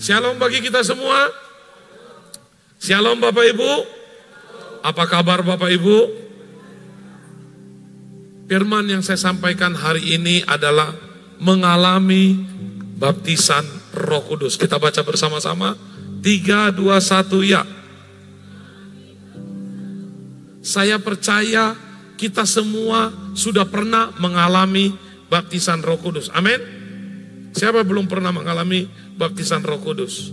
Shalom bagi kita semua. Shalom Bapak Ibu. Apa kabar Bapak Ibu? Firman yang saya sampaikan hari ini adalah mengalami baptisan Roh Kudus. Kita baca bersama-sama. 3, 2, 1 ya. Saya percaya kita semua sudah pernah mengalami baptisan Roh Kudus. Amin. Siapa belum pernah mengalami baptisan Roh Kudus?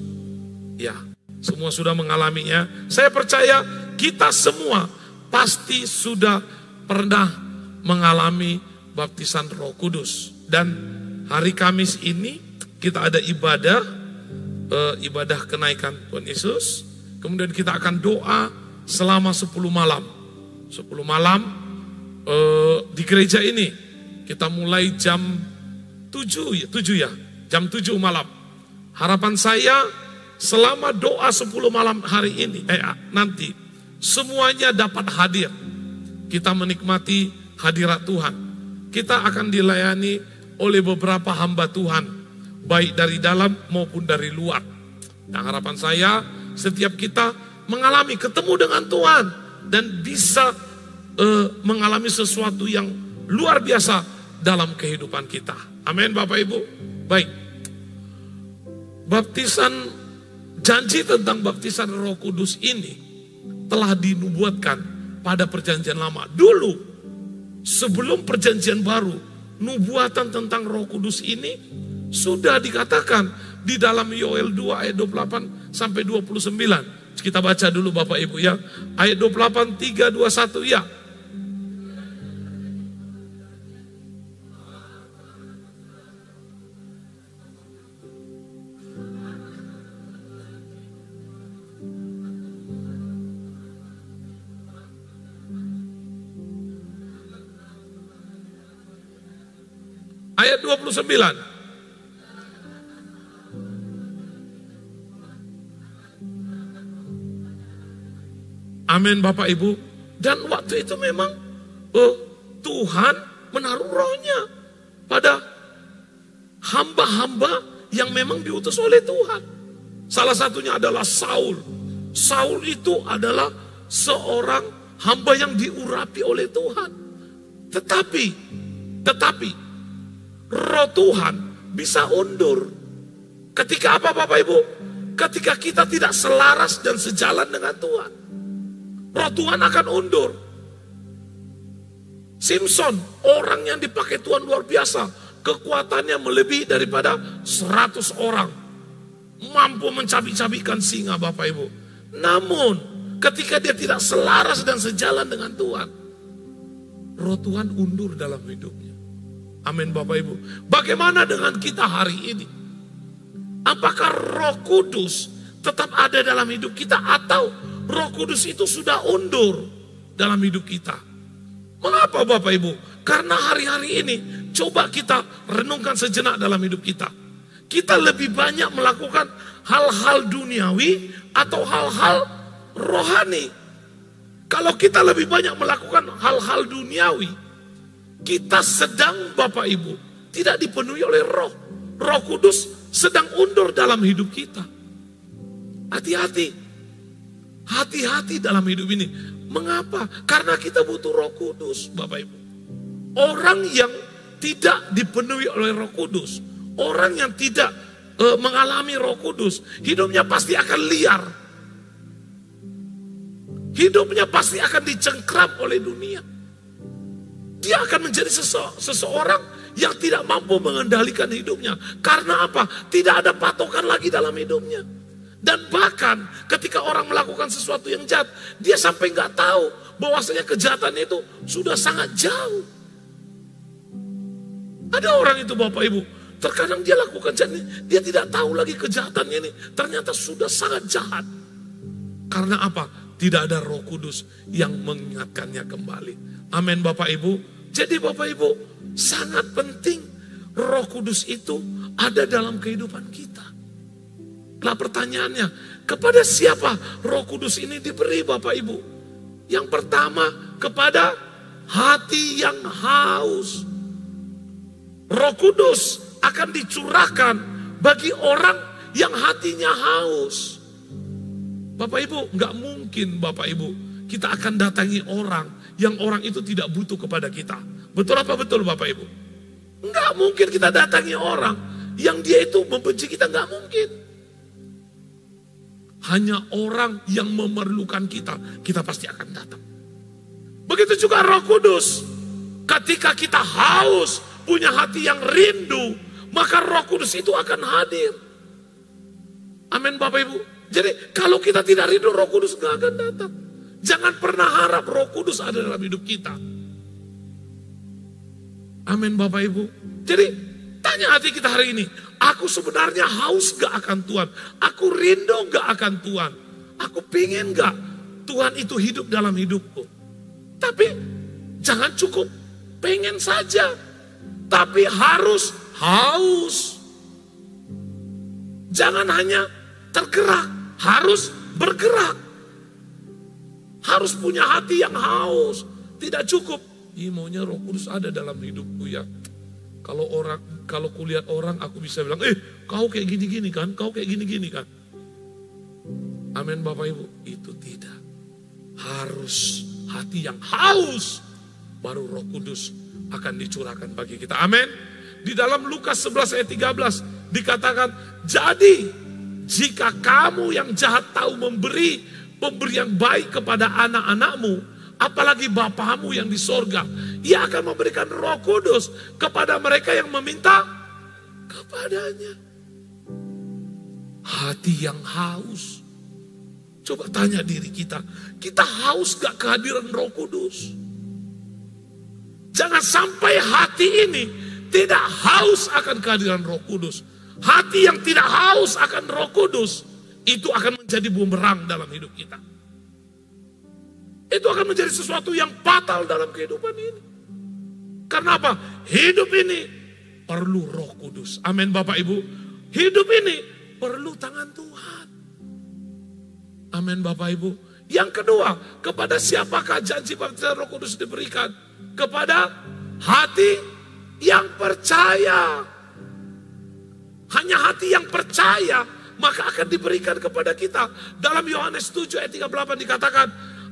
Ya, semua sudah mengalaminya. Saya percaya kita semua pasti sudah pernah mengalami baptisan Roh Kudus. Dan hari Kamis ini kita ada ibadah kenaikan Tuhan Yesus. Kemudian kita akan doa selama 10 malam. 10 malam di gereja ini. Kita mulai jam 7 ya, jam 7 malam. Harapan saya selama doa 10 malam hari ini, nanti semuanya dapat hadir. Kita menikmati hadirat Tuhan. Kita akan dilayani oleh beberapa hamba Tuhan, baik dari dalam maupun dari luar. Nah, harapan saya setiap kita mengalami ketemu dengan Tuhan dan bisa mengalami sesuatu yang luar biasa dalam kehidupan kita. Amin Bapak Ibu. Baik. Baptisan, janji tentang baptisan Roh Kudus ini telah dinubuatkan pada perjanjian lama. Dulu, sebelum perjanjian baru, nubuatan tentang Roh Kudus ini sudah dikatakan di dalam Yoel 2 ayat 28 sampai 29. Kita baca dulu Bapak Ibu ya. Ayat 28, 3, 2, 1 ya. Ayat 29. Amin Bapak Ibu. Dan waktu itu memang Tuhan menaruh rohnya pada hamba-hamba yang memang diutus oleh Tuhan. Salah satunya adalah Saul. Saul itu adalah seorang hamba yang diurapi oleh Tuhan. Tetapi Roh Tuhan bisa undur. Ketika apa Bapak Ibu? Ketika kita tidak selaras dan sejalan dengan Tuhan. Roh Tuhan akan undur. Simpson, orang yang dipakai Tuhan luar biasa. Kekuatannya melebihi daripada 100 orang. Mampu mencabik-cabikkan singa Bapak Ibu. Namun ketika dia tidak selaras dan sejalan dengan Tuhan, Roh Tuhan undur dalam hidupnya. Amin Bapak Ibu. Bagaimana dengan kita hari ini? Apakah Roh Kudus tetap ada dalam hidup kita atau Roh Kudus itu sudah undur dalam hidup kita? Mengapa Bapak Ibu? Karena hari-hari ini coba kita renungkan sejenak dalam hidup kita. Kita lebih banyak melakukan hal-hal duniawi atau hal-hal rohani. Kalau kita lebih banyak melakukan hal-hal duniawi, kita sedang Bapak Ibu tidak dipenuhi oleh Roh. Roh Kudus sedang undur dalam hidup kita. Hati-hati. Hati-hati dalam hidup ini. Mengapa? Karena kita butuh Roh Kudus Bapak Ibu. Orang yang tidak dipenuhi oleh Roh Kudus, orang yang tidak mengalami Roh Kudus, hidupnya pasti akan liar. Hidupnya pasti akan dicengkram oleh dunia. Dia akan menjadi seseorang yang tidak mampu mengendalikan hidupnya. Karena apa? Tidak ada patokan lagi dalam hidupnya. Dan bahkan ketika orang melakukan sesuatu yang jahat, dia sampai nggak tahu bahwasanya kejahatan itu sudah sangat jauh. Ada orang itu Bapak Ibu, terkadang dia lakukan jahat, dia tidak tahu lagi kejahatannya ini ternyata sudah sangat jahat. Karena apa? Tidak ada Roh Kudus yang mengingatkannya kembali. Amin Bapak Ibu. Jadi Bapak Ibu, sangat penting Roh Kudus itu ada dalam kehidupan kita. Nah pertanyaannya, kepada siapa Roh Kudus ini diberi Bapak Ibu? Yang pertama, kepada hati yang haus. Roh Kudus akan dicurahkan bagi orang yang hatinya haus. Bapak Ibu, nggak mungkin Bapak Ibu kita akan datangi orang yang orang itu tidak butuh kepada kita. Betul apa betul Bapak Ibu? Nggak mungkin kita datangi orang yang dia itu membenci kita, nggak mungkin. Hanya orang yang memerlukan kita, kita pasti akan datang. Begitu juga Roh Kudus. Ketika kita haus, punya hati yang rindu, maka Roh Kudus itu akan hadir. Amin Bapak Ibu. Jadi kalau kita tidak rindu, Roh Kudus gak akan datang. Jangan pernah harap Roh Kudus ada dalam hidup kita. Amin Bapak Ibu. Jadi tanya hati kita hari ini, aku sebenarnya haus gak akan Tuhan? Aku rindu gak akan Tuhan? Aku pengen gak Tuhan itu hidup dalam hidupku? Tapi jangan cukup pengen saja, tapi harus haus. Jangan hanya tergerak, harus bergerak. Harus punya hati yang haus. Tidak cukup, maunya Roh Kudus ada dalam hidupku ya. Kalau kulihat orang, aku bisa bilang, kau kayak gini-gini kan, kau kayak gini-gini kan. Amin Bapak Ibu, itu tidak. Harus hati yang haus, baru Roh Kudus akan dicurahkan bagi kita. Amin. Di dalam Lukas 11 ayat 13 dikatakan, jadi jika kamu yang jahat tahu memberi pemberian baik kepada anak-anakmu, apalagi Bapamu yang di sorga, Ia akan memberikan Roh Kudus kepada mereka yang meminta kepadanya. Hati yang haus. Coba tanya diri kita haus gak kehadiran Roh Kudus? Jangan sampai hati ini tidak haus akan kehadiran Roh Kudus. Hati yang tidak haus akan Roh Kudus, itu akan menjadi bumerang dalam hidup kita. Itu akan menjadi sesuatu yang fatal dalam kehidupan ini. Karena apa? Hidup ini perlu Roh Kudus. Amin Bapak Ibu. Hidup ini perlu tangan Tuhan. Amin Bapak Ibu. Yang kedua, kepada siapakah janji baptisan Roh Kudus diberikan? Kepada hati yang percaya. Hanya hati yang percaya maka akan diberikan kepada kita. Dalam Yohanes 7 ayat 38 dikatakan,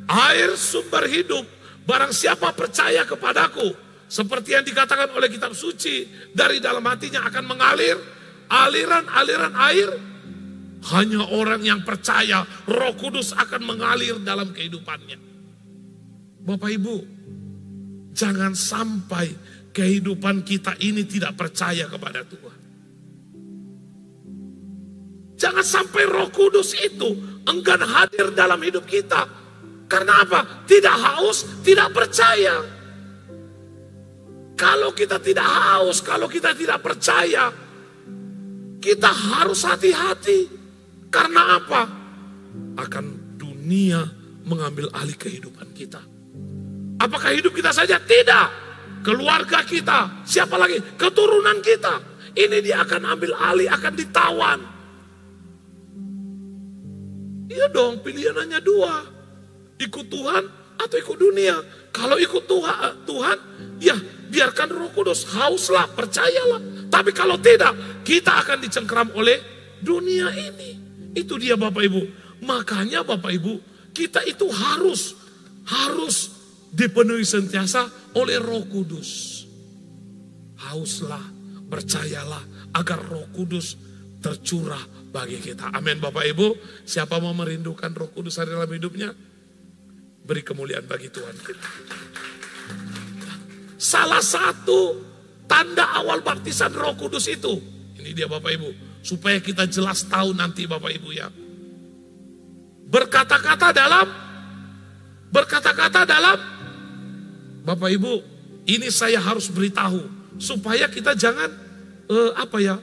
air sumber hidup barang siapa percaya kepadaku, seperti yang dikatakan oleh kitab suci, dari dalam hatinya akan mengalir aliran-aliran air. Hanya orang yang percaya, Roh Kudus akan mengalir dalam kehidupannya. Bapak Ibu, jangan sampai kehidupan kita ini tidak percaya kepada Tuhan. Jangan sampai Roh Kudus itu enggan hadir dalam hidup kita. Karena apa? Tidak haus, tidak percaya. Kalau kita tidak haus, kalau kita tidak percaya, kita harus hati-hati. Karena apa? Akan dunia mengambil alih kehidupan kita. Apakah hidup kita saja? Tidak. Keluarga kita, siapa lagi? Keturunan kita. Ini dia akan ambil alih, akan ditawan. Iya dong, pilihan hanya dua. Ikut Tuhan atau ikut dunia. Kalau ikut Tuhan, ya biarkan Roh Kudus, hauslah, percayalah. Tapi kalau tidak, kita akan dicengkeram oleh dunia ini. Itu dia Bapak Ibu. Makanya Bapak Ibu, kita itu harus dipenuhi sentiasa oleh Roh Kudus. Hauslah, percayalah agar Roh Kudus tercurah bagi kita. Amin Bapak Ibu. Siapa mau merindukan Roh Kudus hari dalam hidupnya? Beri kemuliaan bagi Tuhan kita. Salah satu tanda awal baptisan Roh Kudus itu, ini dia Bapak Ibu, supaya kita jelas tahu nanti Bapak Ibu ya. Berkata-kata dalam Bapak Ibu, ini saya harus beritahu supaya kita jangan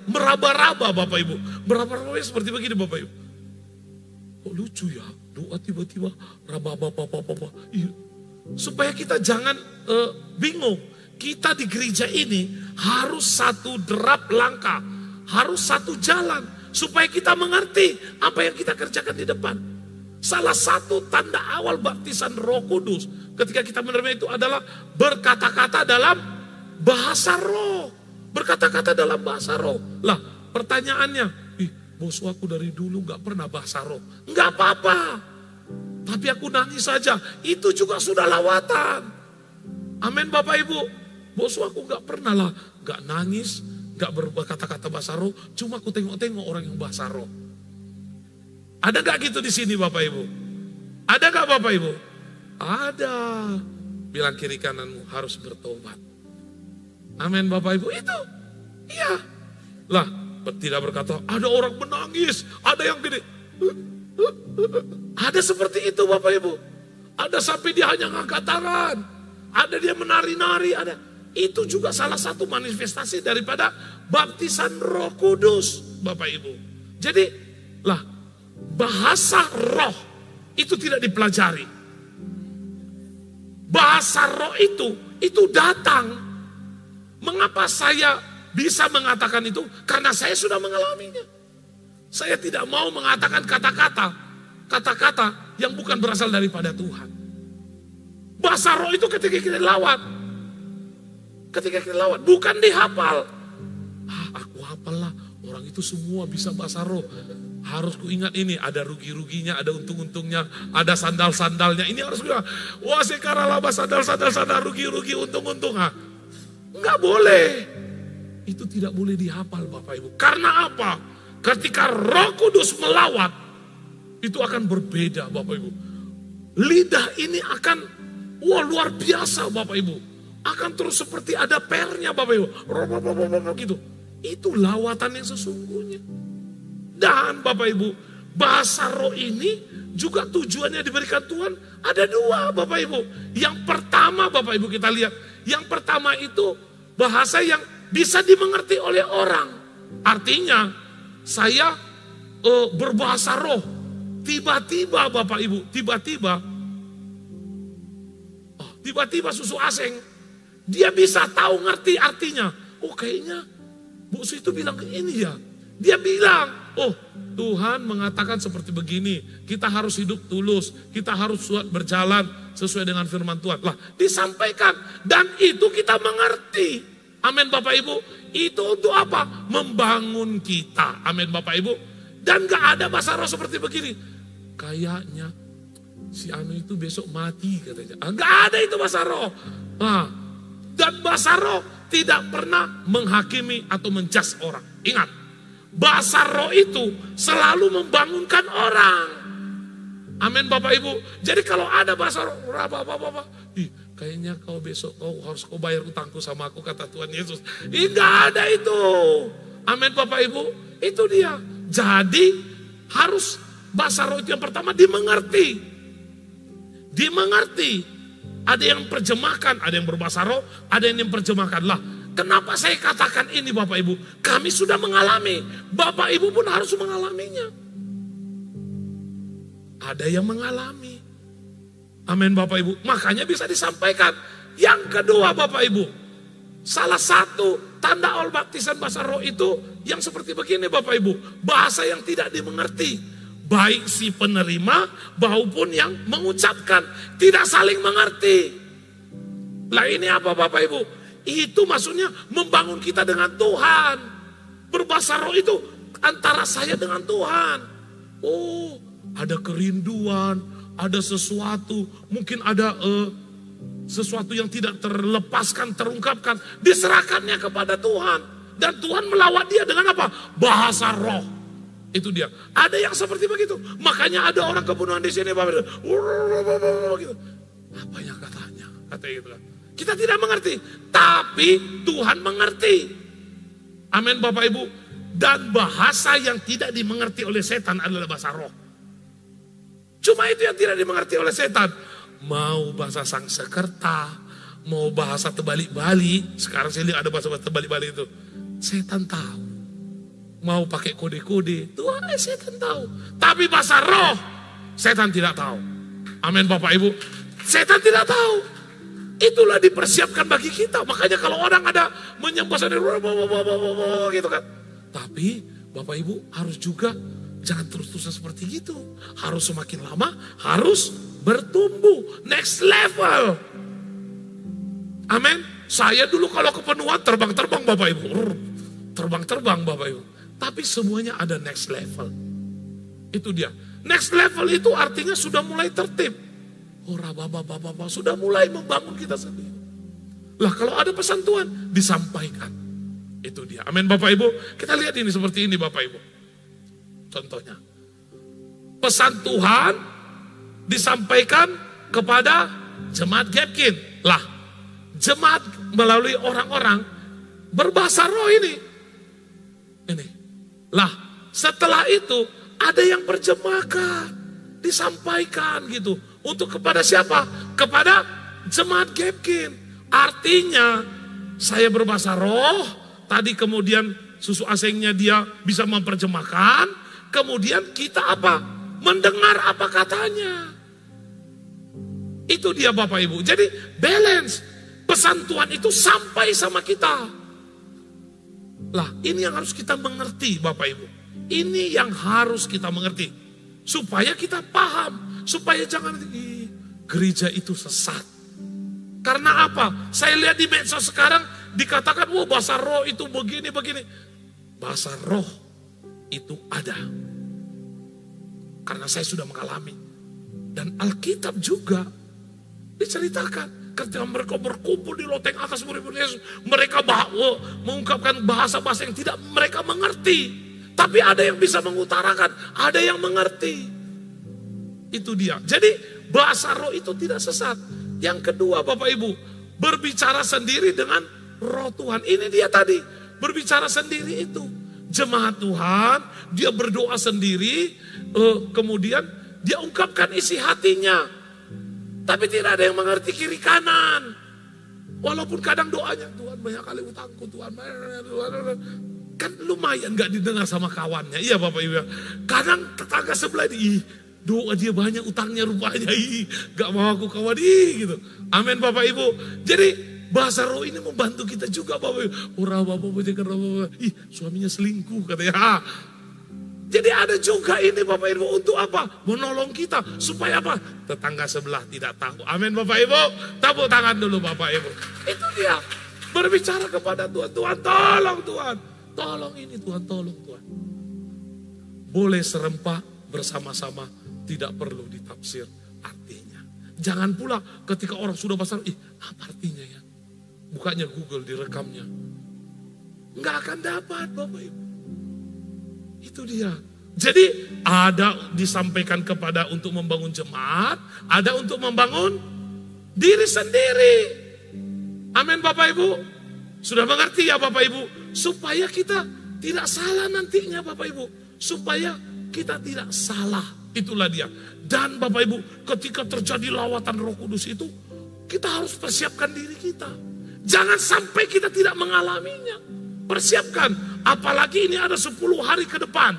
meraba-raba Bapak Ibu. Meraba-raba seperti begini Bapak Ibu. Kok lucu ya, doa tiba-tiba raba-raba. Supaya kita jangan bingung. Kita di gereja ini harus satu derap langkah, harus satu jalan. Supaya kita mengerti apa yang kita kerjakan di depan. Salah satu tanda awal baptisan Roh Kudus ketika kita menerima itu adalah berkata-kata dalam bahasa roh. Berkata-kata dalam bahasa roh. Lah pertanyaannya, bos aku dari dulu gak pernah bahasa roh. Gak apa-apa. Tapi aku nangis saja. Itu juga sudah lawatan. Amin Bapak Ibu. Bos aku gak pernah lah. Gak nangis, gak berkata-kata bahasa roh. Cuma aku tengok-tengok orang yang bahasa roh. Ada gak gitu di sini Bapak Ibu? Ada gak Bapak Ibu? Ada. Bilang kiri kananmu harus bertobat. Amin Bapak Ibu. Itu. Iya. Lah, tidak berkata ada orang menangis, ada yang gini. Ada seperti itu Bapak Ibu. Ada sampai dia hanya ngangkat tangan. Ada dia menari-nari, ada. Itu juga salah satu manifestasi daripada baptisan Roh Kudus Bapak Ibu. Jadi, lah, bahasa roh itu tidak dipelajari. Bahasa roh itu datang. Mengapa saya bisa mengatakan itu? Karena saya sudah mengalaminya. Saya tidak mau mengatakan kata-kata yang bukan berasal daripada Tuhan. Bahasa roh itu ketika kita lawat. Ketika kita lawat, bukan dihafal. Aku hafal lah, orang itu semua bisa bahasa roh. Harus kuingat ini, ada rugi-ruginya, ada untung-untungnya, ada sandal-sandalnya. Ini harus bilang, wah sekarang laba sandal-sandal, rugi-rugi, untung-untung. Enggak boleh. Itu tidak boleh dihafal Bapak Ibu. Karena apa? Ketika Roh Kudus melawat, itu akan berbeda Bapak Ibu. Lidah ini akan, wah luar biasa Bapak Ibu. Akan terus seperti ada pernya Bapak Ibu. Gitu. Itu lawatan yang sesungguhnya. Dan Bapak Ibu, bahasa roh ini juga tujuannya diberikan Tuhan ada dua Bapak Ibu. Yang pertama Bapak Ibu kita lihat. Yang pertama itu bahasa yang bisa dimengerti oleh orang. Artinya saya berbahasa roh. Tiba-tiba Bapak Ibu, tiba-tiba susu aseng. Dia bisa tahu ngerti artinya. Oh kayaknya Bu Su itu bilang ini ya. Dia bilang, oh Tuhan mengatakan seperti begini. Kita harus hidup tulus. Kita harus berjalan sesuai dengan firman Tuhan. Lah disampaikan. Dan itu kita mengerti. Amin Bapak Ibu. Itu untuk apa? Membangun kita. Amin Bapak Ibu. Dan gak ada bahasa roh seperti begini. Kayaknya si Anu itu besok mati katanya. Gak ada itu bahasa roh. Dan bahasa roh tidak pernah menghakimi atau menjudge orang. Ingat. Bahasa roh itu selalu membangunkan orang. Amin Bapak Ibu. Jadi kalau ada bahasa roh, kayaknya kau besok kau bayar utangku sama aku kata Tuhan Yesus. Enggak ada itu. Amin Bapak Ibu. Itu dia. Jadi harus bahasa roh itu yang pertama dimengerti. Dimengerti. Ada yang terjemahkan, ada yang berbahasa roh, ada yang menerjemahkan. Lah, kenapa saya katakan ini Bapak Ibu? Kami sudah mengalami. Bapak Ibu pun harus mengalaminya. Ada yang mengalami. Amin Bapak Ibu. Makanya bisa disampaikan. Yang kedua Bapak Ibu. Salah satu tanda awal baptisan bahasa roh itu yang seperti begini Bapak Ibu. Bahasa yang tidak dimengerti. Baik si penerima maupun yang mengucapkan. Tidak saling mengerti. Lah ini apa Bapak Ibu? Itu maksudnya membangun kita dengan Tuhan. Berbahasa roh itu antara saya dengan Tuhan. Oh, ada kerinduan, ada sesuatu, mungkin ada sesuatu yang tidak terlepaskan, terungkapkan, diserahkannya kepada Tuhan. Dan Tuhan melawat dia dengan apa? Bahasa roh. Itu dia. Ada yang seperti begitu. Makanya ada orang kebunuhan di sini Bapak. Gitu. Apa yang katanya? Katanya gitu kan. Kita tidak mengerti, tapi Tuhan mengerti. Amin Bapak Ibu. Dan bahasa yang tidak dimengerti oleh setan adalah bahasa roh. Cuma itu yang tidak dimengerti oleh setan. Mau bahasa Sangsekerta, mau bahasa terbalik-balik. Sekarang saya lihat ada bahasa terbalik-balik itu. Setan tahu. Mau pakai kode-kode, Tuhan setan tahu. Tapi bahasa roh, setan tidak tahu. Amin Bapak Ibu. Setan tidak tahu. Itulah dipersiapkan bagi kita. Makanya kalau orang ada menyembah gitu kan. Tapi Bapak Ibu harus juga jangan terus-terusan seperti gitu. Harus semakin lama, harus bertumbuh. Next level. Amin. Saya dulu kalau kepenuhan terbang-terbang Bapak Ibu. Terbang-terbang Bapak Ibu. Tapi semuanya ada next level. Itu dia. Next level itu artinya sudah mulai tertib. Oh, Rabba, sudah mulai membangun kita sendiri. Lah kalau ada pesan Tuhan, disampaikan. Itu dia. Amin Bapak Ibu. Kita lihat ini seperti ini Bapak Ibu. Contohnya. Pesan Tuhan disampaikan kepada jemaat Gapkin. Lah, jemaat melalui orang-orang berbahasa roh ini. Ini. Lah, setelah itu ada yang berjemahkan, disampaikan gitu. Untuk kepada siapa? Kepada jemaat Gapkin. Artinya saya berbahasa roh, tadi kemudian susu asingnya dia bisa memperjemahkan, kemudian kita apa? Mendengar apa katanya. Itu dia Bapak Ibu. Jadi balance. Pesan Tuhan itu sampai sama kita. Lah ini yang harus kita mengerti Bapak Ibu. Ini yang harus kita mengerti. Supaya kita paham. Supaya jangan gereja itu sesat. Karena apa? Saya lihat di medsos sekarang dikatakan, wah bahasa roh itu begini. Bahasa roh itu ada. Karena saya sudah mengalami. Dan Alkitab juga diceritakan. Ketika mereka berkumpul di loteng atas murid-murid Yesus, mereka mengungkapkan bahasa-bahasa yang tidak mereka mengerti. Tapi ada yang bisa mengutarakan, ada yang mengerti. Itu dia. Jadi bahasa roh itu tidak sesat. Yang kedua Bapak Ibu, berbicara sendiri dengan roh Tuhan. Ini dia tadi, berbicara sendiri itu. Jemaat Tuhan, dia berdoa sendiri, kemudian dia ungkapkan isi hatinya. Tapi tidak ada yang mengerti kiri kanan. Walaupun kadang doanya, Tuhan banyak kali utangku, Tuhan. Kan lumayan gak didengar sama kawannya. Iya Bapak Ibu. Kadang tetangga sebelah ini, doa dia banyak utangnya rupanya. Gak mau aku kawan gitu. Amin Bapak Ibu. Jadi bahasa roh ini membantu kita juga Bapak Ibu. Suaminya selingkuh katanya. Jadi ada juga ini Bapak Ibu untuk apa? Menolong kita. Supaya apa? Tetangga sebelah tidak tahu. Amin Bapak Ibu. Tepuk tangan dulu Bapak Ibu. Itu dia. Berbicara kepada Tuhan. Tuhan tolong Tuhan. Tolong ini Tuhan, tolong Tuhan. Boleh serempak bersama-sama. Tidak perlu ditafsir artinya. Jangan pula ketika orang sudah besar. Apa artinya ya? Bukanya Google direkamnya. Nggak akan dapat Bapak Ibu. Itu dia. Jadi ada disampaikan kepada untuk membangun jemaat, ada untuk membangun diri sendiri. Amin Bapak Ibu. Sudah mengerti ya Bapak Ibu? Supaya kita tidak salah nantinya Bapak Ibu. Supaya kita tidak salah. Itulah dia. Dan Bapak Ibu, ketika terjadi lawatan Roh Kudus itu, kita harus persiapkan diri kita. Jangan sampai kita tidak mengalaminya. Persiapkan. Apalagi ini ada 10 hari ke depan.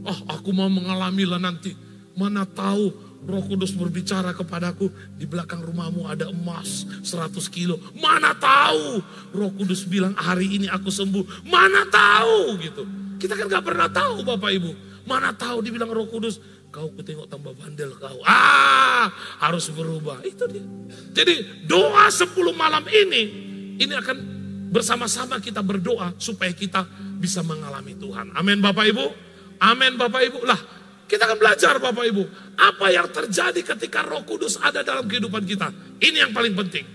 Oh, aku mau mengalamilah nanti. Mana tahu Roh Kudus berbicara kepadaku, di belakang rumahmu ada emas 100 kilo. Mana tahu Roh Kudus bilang hari ini aku sembuh. Mana tahu gitu. Kita kan gak pernah tahu Bapak Ibu. Mana tahu dibilang Roh Kudus, kau kutengok tambah bandel kau. Harus berubah. Itu dia. Jadi doa 10 malam ini akan bersama-sama kita berdoa supaya kita bisa mengalami Tuhan. Amin Bapak Ibu. Amin Bapak Ibu. Lah kita akan belajar Bapak Ibu. Apa yang terjadi ketika Roh Kudus ada dalam kehidupan kita. Ini yang paling penting.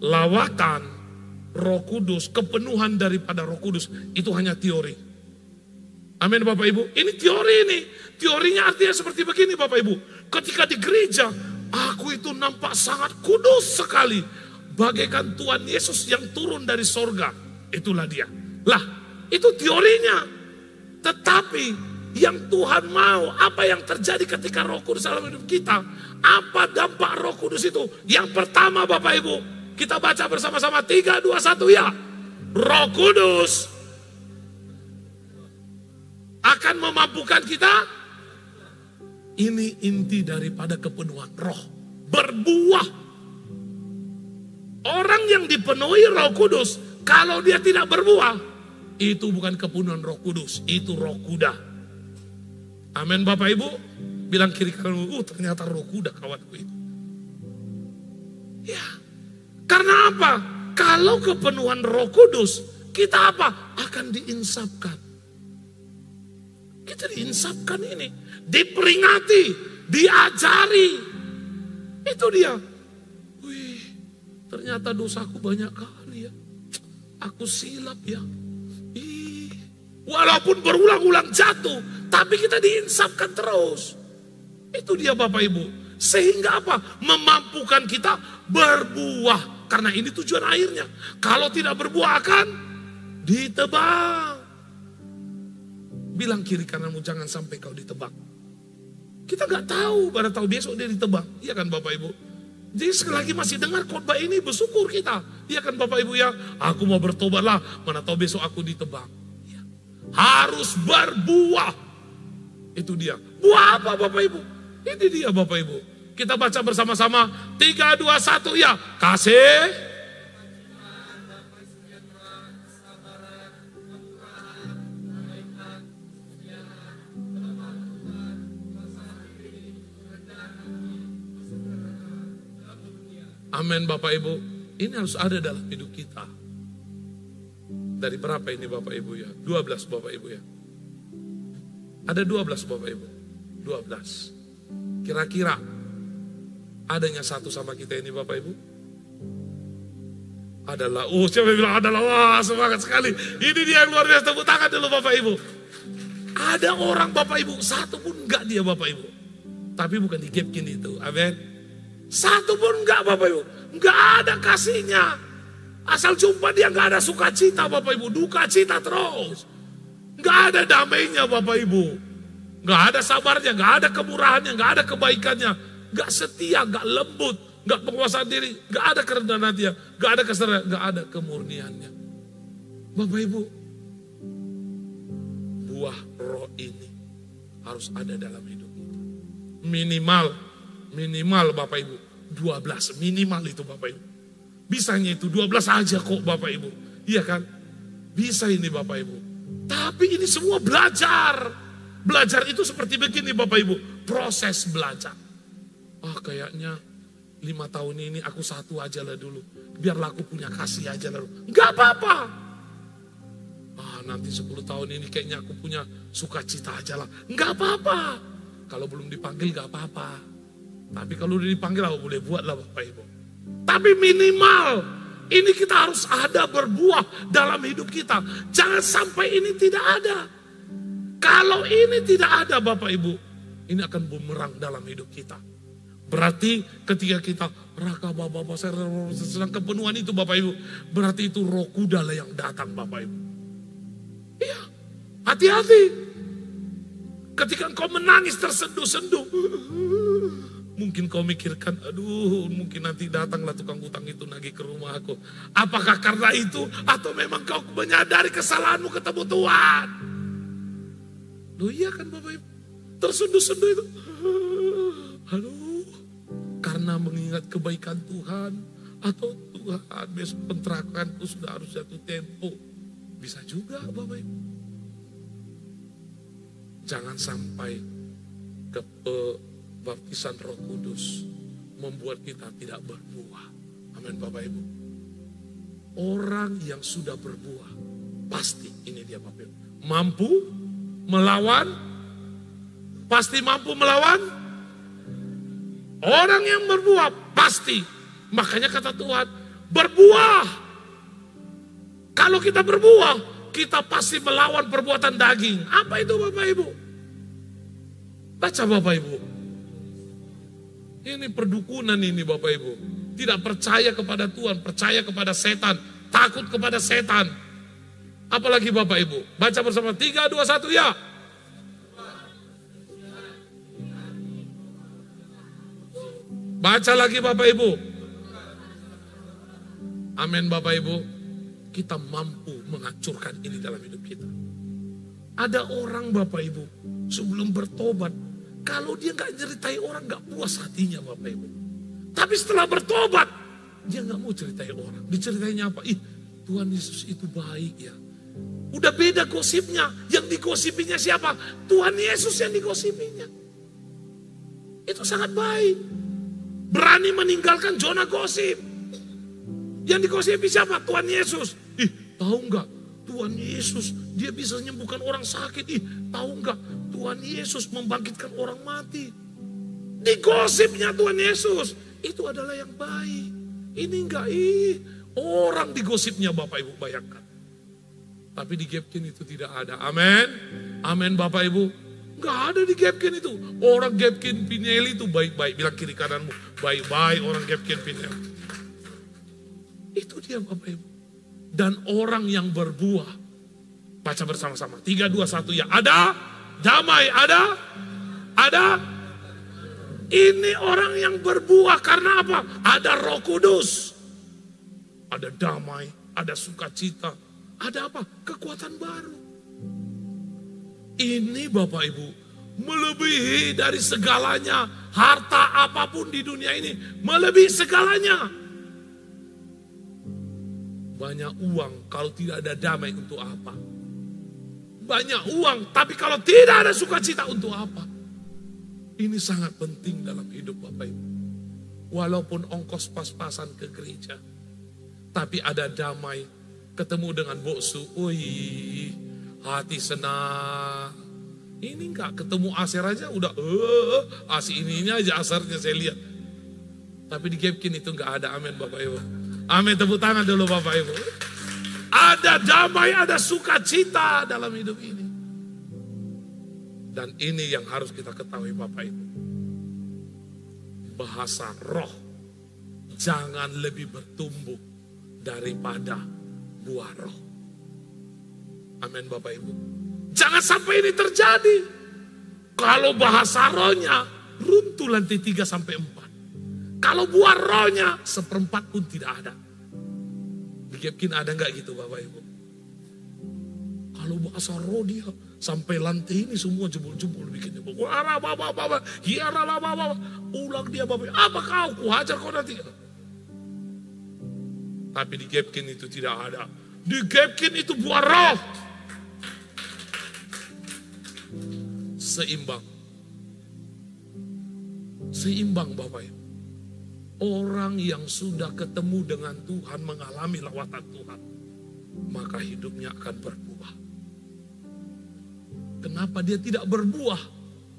Lawatan Roh Kudus, kepenuhan daripada Roh Kudus itu hanya teori. Amin Bapak Ibu. Ini teori ini. Teorinya artinya seperti begini Bapak Ibu. Ketika di gereja, aku itu nampak sangat kudus sekali. Bagaikan Tuhan Yesus yang turun dari sorga. Itulah dia. Lah, itu teorinya. Tetapi yang Tuhan mau, apa yang terjadi ketika Roh Kudus dalam hidup kita. Apa dampak Roh Kudus itu? Yang pertama Bapak Ibu, kita baca bersama-sama 3, 2, 1 ya. Roh Kudus akan memampukan kita. Ini inti daripada kepenuhan roh. Berbuah. Orang yang dipenuhi Roh Kudus, kalau dia tidak berbuah, itu bukan kepenuhan Roh Kudus, itu roh kuda. Amin Bapak Ibu. Bilang kiri kanan, ternyata roh kuda kawanku itu. Ya, karena apa? Kalau kepenuhan Roh Kudus, kita apa? akan diinsapkan. Kita diinsapkan ini, diperingati, diajari. Itu dia. Wih, ternyata dosaku banyak kali ya. Aku silap ya. Walaupun berulang-ulang jatuh, tapi kita diinsapkan terus. Itu dia Bapak Ibu. Sehingga apa? Memampukan kita berbuah. Karena ini tujuan akhirnya. Kalau tidak berbuah akan ditebang. Bilang kiri kananmu, jangan sampai kau ditebang. Kita gak tahu, pada tahu besok dia ditebang. Iya kan Bapak Ibu? Jadi sekali lagi masih dengar khotbah ini, bersyukur kita. Iya kan Bapak Ibu ya? Aku mau bertobatlah, mana tahu besok aku ditebang. Ya. Harus berbuah. Itu dia. Buah apa Bapak Ibu? Ini dia Bapak Ibu. Kita baca bersama-sama. 3, 2, 1 ya. Kasih. Amin Bapak Ibu. Ini harus ada dalam hidup kita. Dari berapa ini Bapak Ibu ya? 12 Bapak Ibu ya. Ada 12 Bapak Ibu. 12. Kira-kira adanya satu sama kita ini Bapak Ibu? Adalah, siapa bilang adalah, wah semangat sekali. Ini dia yang luar biasa, tepuk tangan dulu Bapak Ibu. Ada orang Bapak Ibu, satu pun enggak dia Bapak Ibu. Tapi bukan di gap gini itu, amin. Satu pun enggak Bapak Ibu. Enggak ada kasihnya. Asal jumpa dia enggak ada sukacita Bapak Ibu. Duka cita terus. Enggak ada damainya Bapak Ibu. Enggak ada sabarnya, enggak ada kemurahannya, enggak ada kebaikannya. Enggak setia, enggak lembut, enggak penguasaan diri, enggak ada kerendahan hatinya, enggak ada kesadaran, enggak ada kemurniannya. Bapak Ibu, buah roh ini harus ada dalam hidup kita. Minimal Bapak Ibu, 12 minimal itu Bapak Ibu. Bisanya itu 12 aja kok Bapak Ibu. Iya kan? Bisa ini Bapak Ibu. Tapi ini semua belajar. Belajar itu seperti begini Bapak Ibu. Proses belajar. Kayaknya 5 tahun ini aku satu aja lah dulu. Biarlah aku punya kasih aja lah. Enggak apa-apa. Nanti 10 tahun ini kayaknya aku punya sukacita aja lah. Enggak apa-apa. Kalau belum dipanggil enggak apa-apa. Tapi kalau udah dipanggil aku boleh buat lah Bapak Ibu. Tapi minimal ini kita harus ada berbuah dalam hidup kita. Jangan sampai ini tidak ada. Kalau ini tidak ada Bapak Ibu, ini akan bumerang dalam hidup kita. Berarti ketika kita raka Bapak sedang kepenuhan itu Bapak Ibu, berarti itu roh kuda lah yang datang Bapak Ibu. Iya, hati-hati. Ketika engkau menangis tersenduh-senduh, mungkin kau mikirkan, aduh mungkin nanti datanglah tukang utang itu nagih ke rumah aku. Apakah karena itu atau memang kau menyadari kesalahanmu ketemu Tuhan? Loh iya kan Bapak Ibu, tersenduh-senduh itu. Aduh, karena mengingat kebaikan Tuhan. Atau Tuhan besok penterakaanku sudah harus jatuh tempo. Bisa juga Bapak Ibu. Jangan sampai baptisan Roh Kudus membuat kita tidak berbuah. Amin Bapak Ibu. Orang yang sudah berbuah pasti ini dia Bapak Ibu. Mampu melawan, pasti mampu melawan. Orang yang berbuah pasti. Makanya kata Tuhan, berbuah. Kalau kita berbuah, kita pasti melawan perbuatan daging. Apa itu Bapak Ibu? Baca Bapak Ibu. Ini perdukunan ini Bapak Ibu. Tidak percaya kepada Tuhan, percaya kepada setan. Takut kepada setan. Apalagi Bapak Ibu. Baca bersama 3, 2, 1 ya. Baca lagi Bapak Ibu. Amin Bapak Ibu. Kita mampu menghancurkan ini dalam hidup kita. Ada orang Bapak Ibu sebelum bertobat, kalau dia gak ceritai orang gak puas hatinya Bapak Ibu. Tapi setelah bertobat, dia gak mau ceritai orang. Diceritainnya apa? Tuhan Yesus itu baik ya. Udah beda gosipnya. Yang digosipinya siapa? Tuhan Yesus yang digosipinya. Itu sangat baik. Berani meninggalkan zona gosip. Yang digosipi siapa? Tuhan Yesus. Tahu nggak? Tuhan Yesus, dia bisa menyembuhkan orang sakit. Tahu nggak? Tuhan Yesus membangkitkan orang mati. Digosipnya Tuhan Yesus, itu adalah yang baik. Ini enggak, orang digosipnya Bapak Ibu, bayangkan. Tapi di Gapkin itu tidak ada. Amin. Amin Bapak Ibu. Enggak ada di Gapkin itu. Orang Gapkin Pinelli itu baik-baik. Bilang kiri kananmu, baik-baik orang Gapkin Pinelli. Itu dia Bapak Ibu. Dan orang yang berbuah. Baca bersama-sama. 3, 2, 1 ya. Ada damai, ada. Ini orang yang berbuah karena apa? Ada Roh Kudus. Ada damai, ada sukacita. Ada apa? Kekuatan baru. Ini Bapak Ibu melebihi dari segalanya. Harta apapun di dunia ini melebihi segalanya. Banyak uang kalau tidak ada damai untuk apa? Banyak uang tapi kalau tidak ada sukacita untuk apa? Ini sangat penting dalam hidup Bapak Ibu. Walaupun ongkos pas-pasan ke gereja, tapi ada damai, ketemu dengan boksu, hati senang. Ini enggak, ketemu Aser aja udah, asik ini aja Asernya saya lihat. Tapi di Gapkin itu enggak ada, amin Bapak Ibu. Amin, tepuk tangan dulu Bapak Ibu. Ada damai, ada sukacita dalam hidup ini. Dan ini yang harus kita ketahui Bapak Ibu. Bahasa roh jangan lebih bertumbuh daripada buah roh. Amin Bapak Ibu. Jangan sampai ini terjadi. Kalau bahasa rohnya runtuh lantai 3 sampai 4. Kalau buah rohnya 1/4 pun tidak ada. Di Gapkin ada nggak gitu Bapak Ibu? Kalau bahasa roh dia sampai lantai ini semua jebol-jebol bikinnya. Ulang dia Bapak Ibu. Apa kau? Kuhajar kau nanti. Tapi di Gapkin itu tidak ada. Di Gapkin itu buah roh. Seimbang. Seimbang Bapak Ibu. Orang yang sudah ketemu dengan Tuhan, mengalami lawatan Tuhan, maka hidupnya akan berbuah. Kenapa dia tidak berbuah?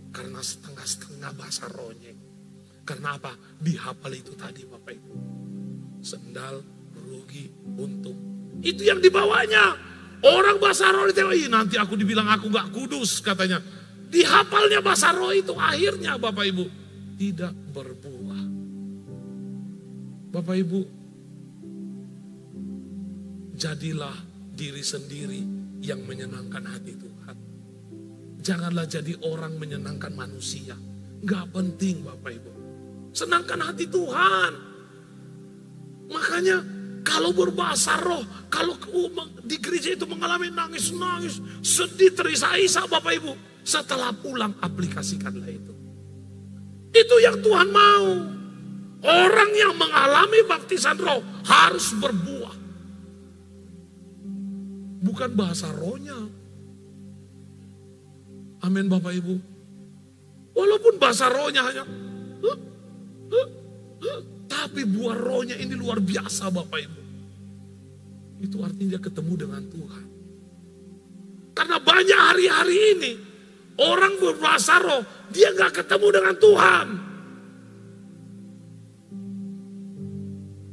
Karena setengah-setengah bahasa rohnya. Karena apa? Dihafal itu tadi Bapak Ibu. Sendal, rugi, untung. Itu yang dibawanya. Orang bahasa roh itu, nanti aku dibilang aku gak kudus katanya. Dihafalnya bahasa roh itu akhirnya Bapak Ibu tidak berbuah. Bapak Ibu, jadilah diri sendiri yang menyenangkan hati Tuhan. Janganlah jadi orang menyenangkan manusia. Gak penting Bapak Ibu. Senangkan hati Tuhan. Makanya kalau berbahasa roh, kalau di gereja itu mengalami nangis-nangis, sedih, terisak-isak Bapak Ibu. Setelah pulang aplikasikanlah itu. Itu yang Tuhan mau. Orang yang mengalami baptisan roh harus berbuah. Bukan bahasa rohnya. Amin Bapak Ibu. Walaupun bahasa rohnya hanya tapi buah rohnya ini luar biasa Bapak Ibu. Itu artinya dia ketemu dengan Tuhan. Karena banyak hari-hari ini orang berbahasa roh, dia gak ketemu dengan Tuhan.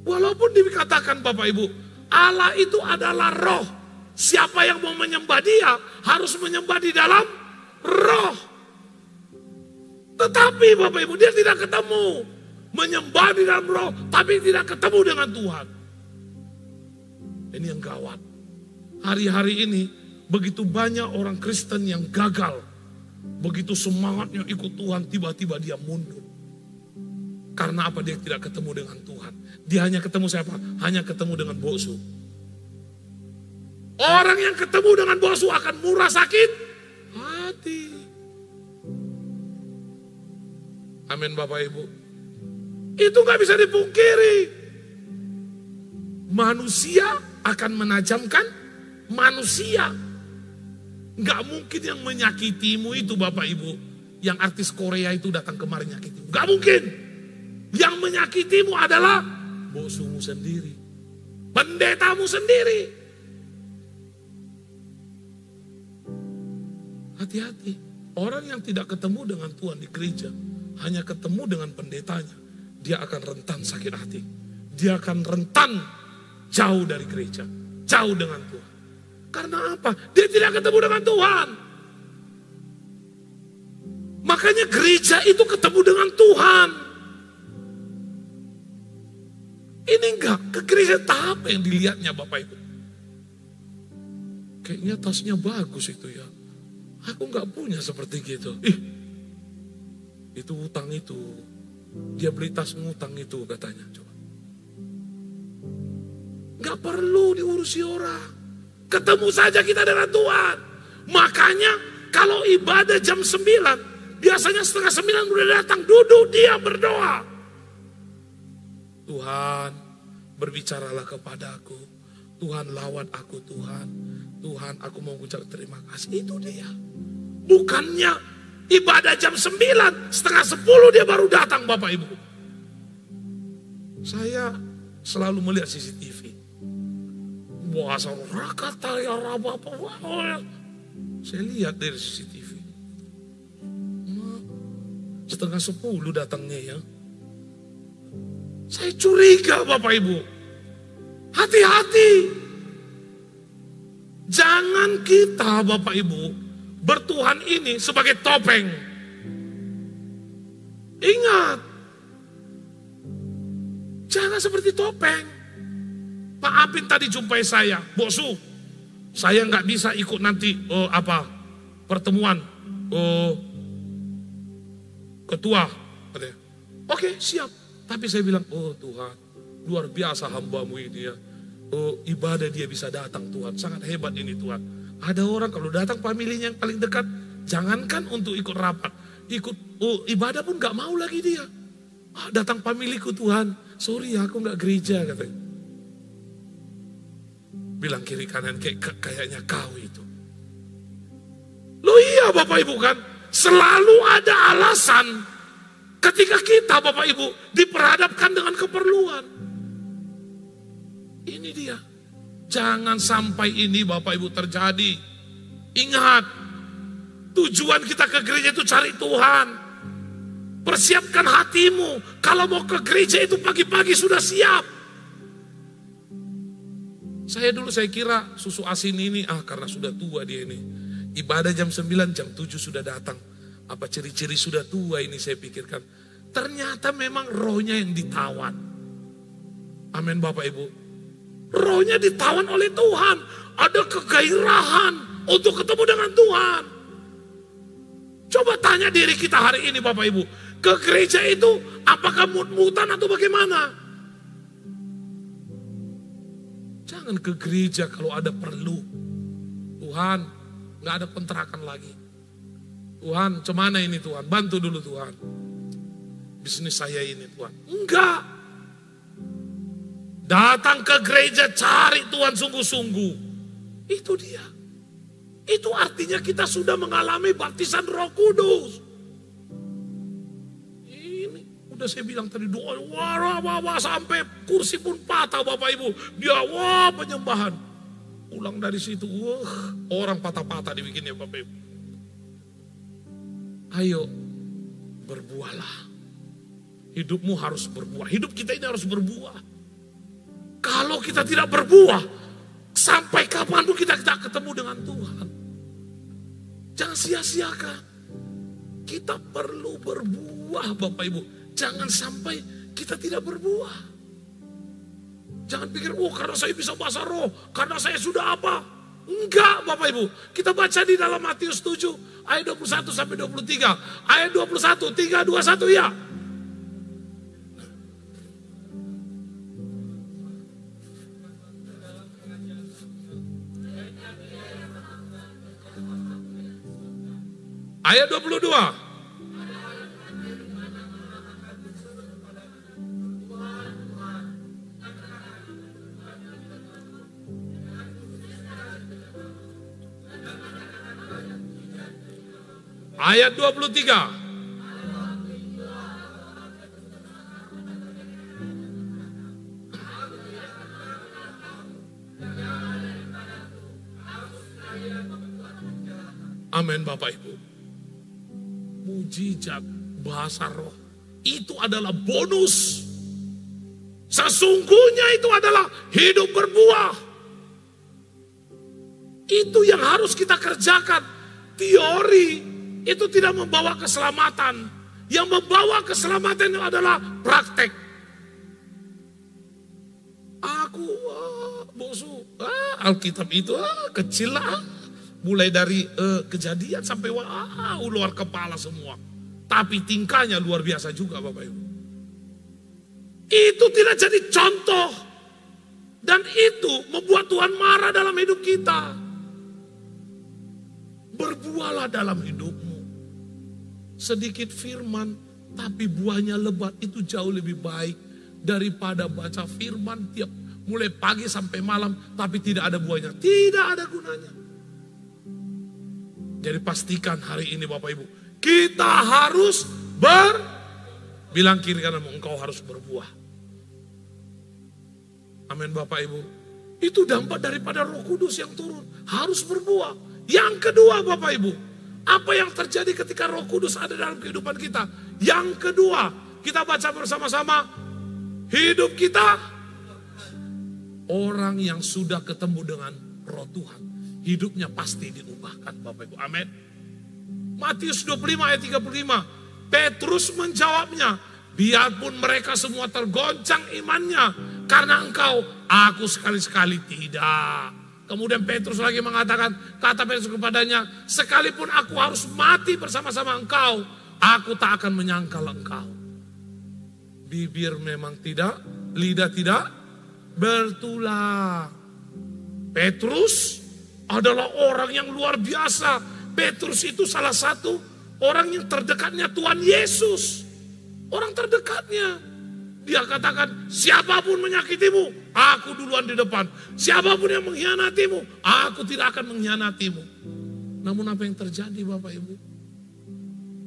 Walaupun dikatakan Bapak Ibu, Allah itu adalah roh. Siapa yang mau menyembah dia harus menyembah di dalam roh. Tetapi Bapak Ibu dia tidak ketemu. Menyembah di dalam roh tapi tidak ketemu dengan Tuhan. Ini yang gawat. Hari-hari ini begitu banyak orang Kristen yang gagal. Begitu semangatnya ikut Tuhan tiba-tiba dia mundur. Karena apa? Dia tidak ketemu dengan Tuhan. Dia hanya ketemu siapa? Hanya ketemu dengan boksu. Orang yang ketemu dengan boksu akan murah sakit hati. Amin Bapak Ibu. Itu gak bisa dipungkiri. Manusia akan menajamkan manusia. Gak mungkin yang menyakitimu itu Bapak Ibu. Yang artis Korea itu datang kemari nyakitimu. Gak mungkin. Yang menyakitimu adalah boksumu sendiri. Pendetamu sendiri. Hati-hati. Orang yang tidak ketemu dengan Tuhan di gereja, hanya ketemu dengan pendetanya, dia akan rentan sakit hati. Dia akan rentan jauh dari gereja, jauh dengan Tuhan. Karena apa? Dia tidak ketemu dengan Tuhan. Makanya gereja itu ketemu dengan Tuhan. Ini enggak, ke gereja apa yang dilihatnya Bapak Ibu? Kayaknya tasnya bagus itu ya. Aku enggak punya seperti gitu. Itu utang itu. Dia beli tas ngutang itu katanya. Coba. Enggak perlu diurusi orang. Ketemu saja kita dengan Tuhan. Makanya kalau ibadah jam 9, biasanya setengah 9 udah datang, duduk dia berdoa. Tuhan, berbicaralah kepadaku. Tuhan, lawat aku Tuhan. Tuhan, aku mau ucap terima kasih. Itu dia. Bukannya ibadah jam 9, setengah 10 dia baru datang Bapak Ibu. Saya selalu melihat CCTV. Puasa rakata ya apa. Saya lihat dari CCTV. Setengah 10 datangnya ya. Saya curiga Bapak Ibu. Hati-hati. Jangan kita Bapak Ibu bertuhan ini sebagai topeng. Ingat. Jangan seperti topeng. Pak Apin tadi jumpai saya. Boksu, saya nggak bisa ikut nanti pertemuan ketua. Oke, siap. Tapi saya bilang, oh Tuhan, luar biasa hambamu ini ya. Oh, ibadah dia bisa datang Tuhan, sangat hebat ini Tuhan. Ada orang kalau datang familinya yang paling dekat, jangankan untuk ikut rapat, ibadah pun gak mau lagi dia. Datang familiku Tuhan, sorry aku gak gereja katanya. Bilang kiri kanan kayaknya kau itu. Loh iya Bapak Ibu kan, selalu ada alasan ketika kita Bapak Ibu diperhadapkan dengan keperluan. Ini dia. Jangan sampai ini Bapak Ibu terjadi. Ingat, tujuan kita ke gereja itu cari Tuhan. Persiapkan hatimu. Kalau mau ke gereja itu pagi-pagi sudah siap. Saya kira susu asin ini, karena sudah tua dia ini. Ibadah jam 9, jam 7 sudah datang. Apa ciri-ciri sudah tua ini saya pikirkan. Ternyata memang rohnya yang ditawan. Amin Bapak Ibu. Rohnya ditawan oleh Tuhan. Ada kegairahan untuk ketemu dengan Tuhan. Coba tanya diri kita hari ini Bapak Ibu. Ke gereja itu apakah mut-mutan atau bagaimana? Jangan ke gereja kalau ada perlu. Tuhan, gak ada kontrakan lagi. Tuhan, cemana ini Tuhan? Bantu dulu Tuhan. Bisnis saya ini Tuhan. Enggak. Datang ke gereja cari Tuhan sungguh-sungguh. Itu dia. Itu artinya kita sudah mengalami baptisan Roh Kudus. Ini udah saya bilang tadi doa. Wah, sampai kursi pun patah Bapak Ibu. Dia penyembahan. Pulang dari situ, orang patah-patah dibikinnya Bapak Ibu. Ayo berbuahlah. Hidupmu harus berbuah. Hidup kita ini harus berbuah. Kalau kita tidak berbuah, sampai kapanpun kita tidak ketemu dengan Tuhan. Jangan sia-siakan. Kita perlu berbuah Bapak Ibu. Jangan sampai kita tidak berbuah. Jangan pikir, karena saya bisa bahasa roh, karena saya sudah apa. Enggak Bapak Ibu. Kita baca di dalam Matius 7 ayat 21 sampai 23. Ayat 21, 3, 2, 1 ya. Ayat 22. Ayat 23. Amin. Amin Bapak Ibu. Mujizat bahasa roh itu adalah bonus. Sesungguhnya itu adalah hidup berbuah. Itu yang harus kita kerjakan. Teori itu tidak membawa keselamatan. Yang membawa keselamatan itu adalah praktek. Aku bosu, Alkitab itu kecil lah. Mulai dari Kejadian sampai luar kepala semua. Tapi tingkahnya luar biasa juga Bapak Ibu. Itu tidak jadi contoh. Dan itu membuat Tuhan marah dalam hidup kita. Berbuahlah dalam hidupmu. Sedikit firman, tapi buahnya lebat, itu jauh lebih baik daripada baca firman tiap mulai pagi sampai malam, tapi tidak ada buahnya. Tidak ada gunanya. Jadi pastikan hari ini Bapak Ibu, kita harus bilang kiri kananmu, engkau harus berbuah. Amin Bapak Ibu. Itu dampak daripada Roh Kudus yang turun. Harus berbuah. Yang kedua Bapak Ibu, apa yang terjadi ketika Roh Kudus ada dalam kehidupan kita? Yang kedua, kita baca bersama-sama. Hidup kita, orang yang sudah ketemu dengan Roh Tuhan, hidupnya pasti diubahkan Bapak Ibu. Amin. Matius 25 ayat 35. Petrus menjawabnya, biarpun mereka semua tergoncang imannya karena engkau, aku sekali-sekali tidak. Kemudian Petrus lagi mengatakan, kata Petrus kepadanya, sekalipun aku harus mati bersama-sama engkau, aku tak akan menyangkal engkau. Bibir memang tidak, lidah tidak bertulah. Petrus adalah orang yang luar biasa. Petrus itu salah satu orang yang terdekatnya Tuhan Yesus. Orang terdekatnya. Dia katakan, siapapun menyakitimu, aku duluan di depan. Siapapun yang mengkhianatimu, aku tidak akan mengkhianatimu. Namun apa yang terjadi Bapak Ibu?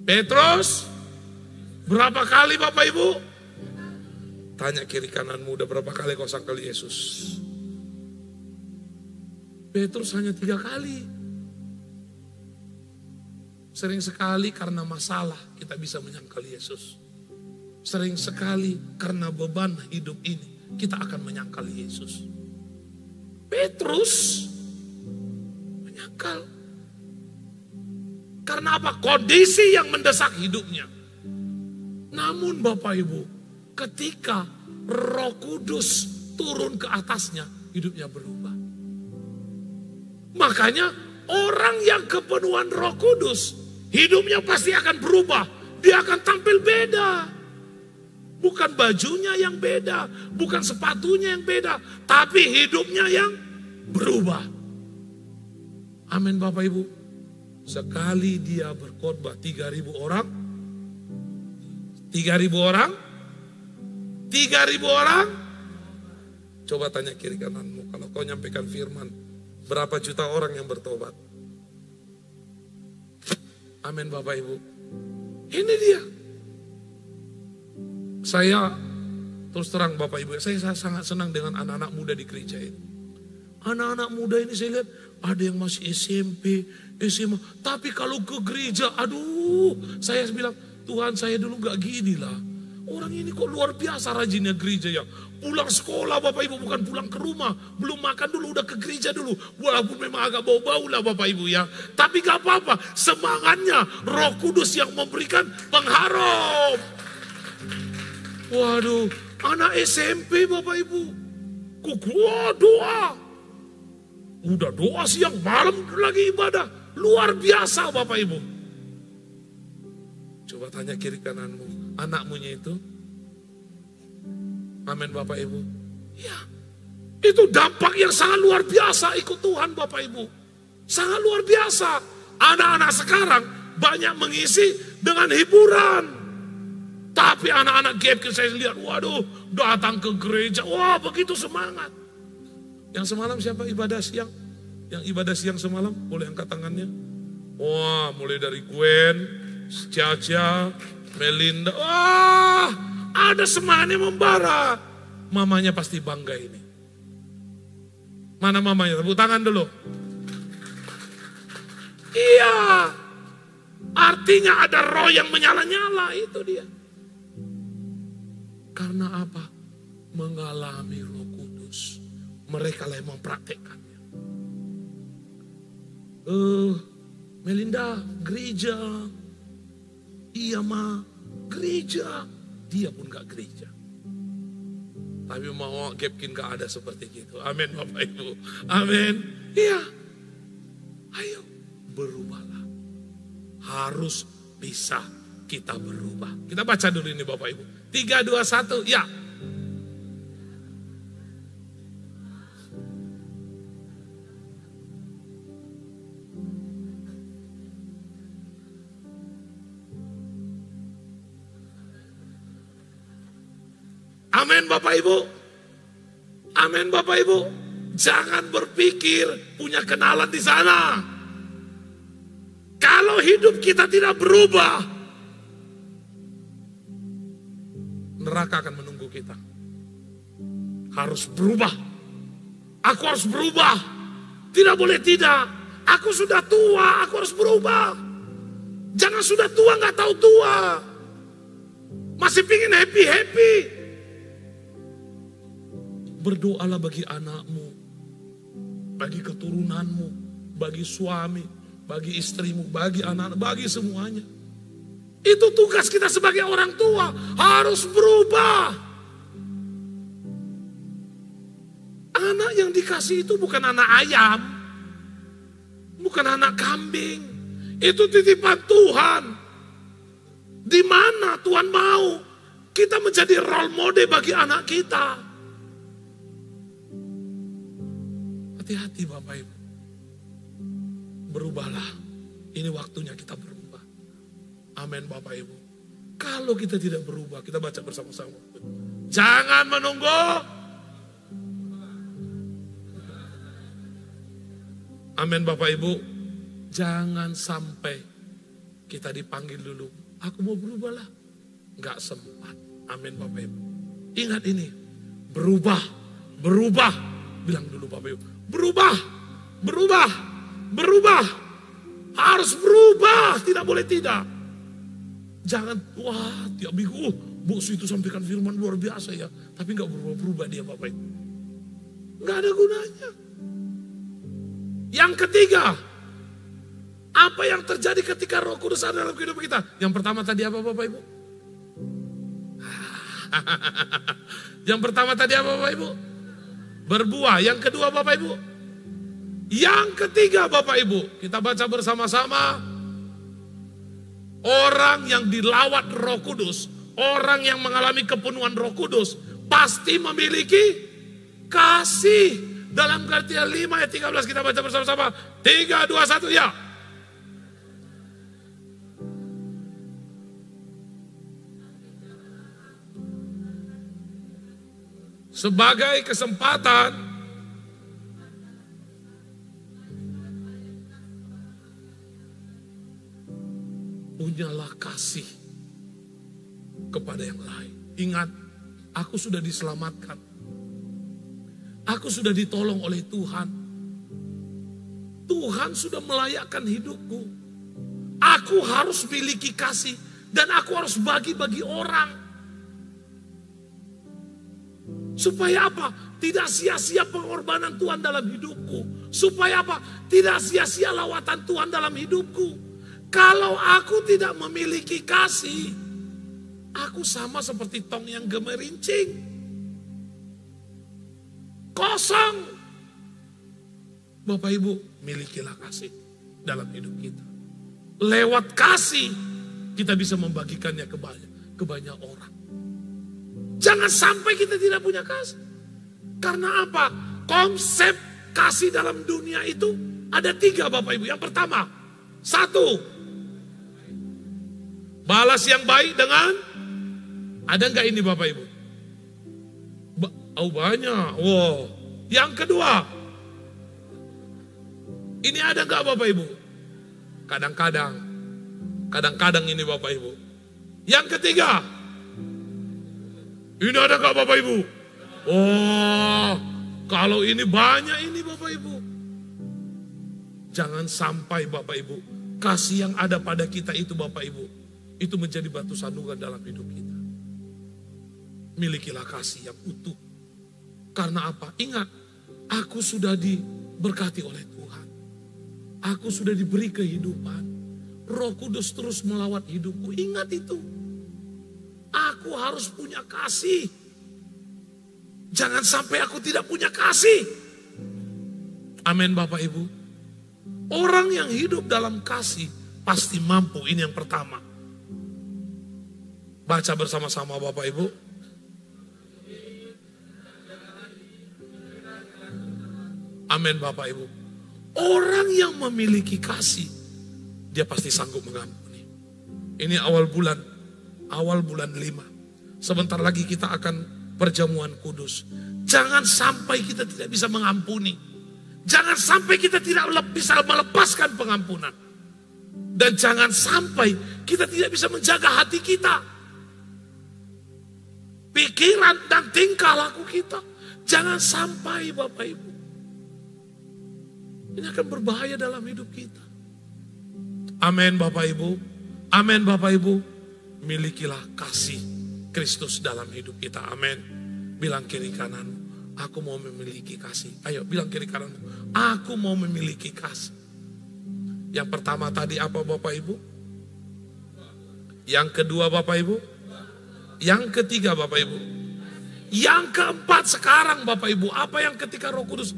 Petrus, berapa kali Bapak Ibu? Tanya kiri kananmu, udah berapa kali kau sangkal Yesus? Petrus hanya 3 kali. Sering sekali karena masalah kita bisa menyangkal Yesus. Sering sekali karena beban hidup ini kita akan menyangkal Yesus. Petrus menyangkal. Karena apa? Kondisi yang mendesak hidupnya. Namun Bapak Ibu, ketika Roh Kudus turun ke atasnya, hidupnya berubah. Makanya orang yang kepenuhan Roh Kudus, hidupnya pasti akan berubah. Dia akan tampil beda. Bukan bajunya yang beda, bukan sepatunya yang beda, tapi hidupnya yang berubah. Amin Bapak Ibu. Sekali dia berkhotbah 3.000 orang. 3.000 orang? 3.000 orang? Coba tanya kiri kananmu, kalau kau nyampaikan firman, berapa juta orang yang bertobat? Amin Bapak Ibu. Ini dia. Saya terus terang Bapak Ibu, saya sangat senang dengan anak-anak muda di gereja ini. Anak-anak muda ini saya lihat ada yang masih SMP, SMA. Tapi kalau ke gereja, aduh, saya bilang, Tuhan saya dulu gak gini lah. Orang ini kok luar biasa rajinnya gereja ya. Pulang sekolah Bapak Ibu, bukan pulang ke rumah. Belum makan dulu, udah ke gereja dulu. Walaupun memang agak bau-bau lah Bapak Ibu ya. Tapi gak apa-apa, semangatnya Roh Kudus yang memberikan pengharum. Waduh, anak SMP Bapak Ibu. Gua doa. Udah doa siang, malam lagi ibadah. Luar biasa Bapak Ibu. Coba tanya kiri kananmu, anakmunya itu. Amin Bapak Ibu. Ya, itu dampak yang sangat luar biasa ikut Tuhan Bapak Ibu. Sangat luar biasa. Anak-anak sekarang banyak mengisi dengan hiburan. Tapi anak-anak GFK saya lihat, waduh, datang ke gereja, wah begitu semangat. Yang semalam siapa ibadah siang? Yang ibadah siang semalam, boleh angkat tangannya. Wah, mulai dari Gwen, Caca, Melinda, wah, ada semangatnya membara. Mamanya pasti bangga ini. Mana mamanya? Tepuk tangan dulu. Iya. Artinya ada roh yang menyala-nyala, itu dia. Karena apa? Mengalami Roh Kudus. Mereka lah yang mempraktekkannya. Melinda, gereja. Iya ma, gereja. Dia pun gak gereja. Tapi mau Gapkin gak ada seperti gitu. Amin Bapak Ibu. Amin. Iya. Ayo berubahlah. Harus bisa kita berubah. Kita baca dulu ini Bapak Ibu. 3, 2, 1, ya. Amin Bapak Ibu. Amin Bapak Ibu. Jangan berpikir punya kenalan di sana. Kalau hidup kita tidak berubah, neraka akan menunggu kita. Harus berubah. Aku harus berubah. Tidak boleh tidak. Aku sudah tua, aku harus berubah. Jangan sudah tua gak tahu tua. Masih pingin happy-happy. Berdoalah bagi anakmu, bagi keturunanmu, bagi suami, bagi istrimu, bagi anak, bagi semuanya. Itu tugas kita sebagai orang tua, harus berubah. Anak yang dikasih itu bukan anak ayam, bukan anak kambing. Itu titipan Tuhan. Di mana Tuhan mau kita menjadi role model bagi anak kita. Hati-hati Bapak Ibu. Berubahlah. Ini waktunya kita berubah. Amin Bapak Ibu. Kalau kita tidak berubah, kita baca bersama-sama. Jangan menunggu. Amin Bapak Ibu. Jangan sampai kita dipanggil dulu. Aku mau berubah lah. Enggak sempat. Amin Bapak Ibu. Ingat ini. Berubah. Berubah. Bilang dulu Bapak Ibu. Berubah, berubah, berubah. Harus berubah, tidak boleh tidak. Jangan, wah tiap minggu, bos itu sampaikan firman luar biasa ya. Tapi gak berubah-berubah dia Bapak Ibu. Gak ada gunanya. Yang ketiga, apa yang terjadi ketika Roh Kudus ada dalam kehidupan kita? Yang pertama tadi apa Bapak Ibu? Yang pertama tadi apa Bapak Ibu? Berbuah. Yang kedua Bapak Ibu. Yang ketiga Bapak Ibu. Kita baca bersama-sama. Orang yang dilawat Roh Kudus. Orang yang mengalami kepenuhan Roh Kudus. Pasti memiliki kasih. Dalam Galatia 5 ayat 13 kita baca bersama-sama. 3, 2, 1 ya. Sebagai kesempatan punyalah kasih kepada yang lain. Ingat, aku sudah diselamatkan. Aku sudah ditolong oleh Tuhan. Tuhan sudah melayakkan hidupku. Aku harus miliki kasih dan aku harus bagi-bagi orang. Supaya apa? Tidak sia-sia pengorbanan Tuhan dalam hidupku. Supaya apa? Tidak sia-sia lawatan Tuhan dalam hidupku. Kalau aku tidak memiliki kasih, aku sama seperti tong yang gemerincing. Kosong. Bapak Ibu, milikilah kasih dalam hidup kita. Lewat kasih, kita bisa membagikannya ke banyak orang. Jangan sampai kita tidak punya kasih. Karena apa? Konsep kasih dalam dunia itu ada 3 Bapak Ibu. Yang pertama, 1. Balas yang baik dengan, ada nggak ini Bapak Ibu? Banyak. Wow. Yang kedua, ini ada nggak Bapak Ibu? Kadang-kadang ini Bapak Ibu. Yang ketiga, ini ada nggak Bapak Ibu? Oh, kalau ini banyak ini Bapak Ibu. Jangan sampai Bapak Ibu, kasih yang ada pada kita itu Bapak Ibu, itu menjadi batu sandungan dalam hidup kita. Milikilah kasih yang utuh. Karena apa? Ingat, aku sudah diberkati oleh Tuhan. Aku sudah diberi kehidupan. Roh Kudus terus melawat hidupku. Ingat itu. Aku harus punya kasih. Jangan sampai aku tidak punya kasih. Amin Bapak Ibu. Orang yang hidup dalam kasih pasti mampu. Ini yang pertama. Baca bersama-sama Bapak Ibu. Amin Bapak Ibu. Orang yang memiliki kasih, dia pasti sanggup mengampuni. Ini awal bulan 5. Sebentar lagi kita akan perjamuan kudus. Jangan sampai kita tidak bisa mengampuni. Jangan sampai kita tidak bisa melepaskan pengampunan. Dan jangan sampai kita tidak bisa menjaga hati kita. Pikiran dan tingkah laku kita. Jangan sampai Bapak Ibu. Ini akan berbahaya dalam hidup kita. Amin Bapak Ibu. Amin Bapak Ibu. Milikilah kasih Kristus dalam hidup kita. Amin. Bilang kiri kanan, aku mau memiliki kasih. Ayo bilang kiri kanan, aku mau memiliki kasih. Yang pertama tadi apa Bapak Ibu? Yang kedua Bapak Ibu? Yang ketiga Bapak Ibu? Yang keempat sekarang Bapak Ibu, apa yang ketika Roh Kudus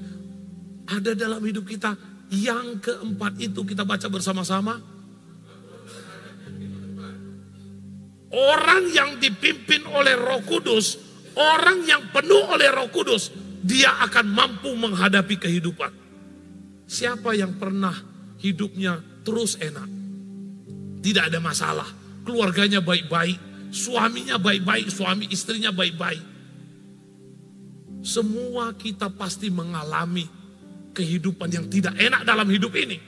ada dalam hidup kita? Yang keempat itu kita baca bersama-sama. Orang yang dipimpin oleh Roh Kudus, orang yang penuh oleh Roh Kudus, dia akan mampu menghadapi kehidupan. Siapa yang pernah hidupnya terus enak? Tidak ada masalah. Keluarganya baik-baik, suaminya baik-baik, suami istrinya baik-baik. Semua kita pasti mengalami kehidupan yang tidak enak dalam hidup ini.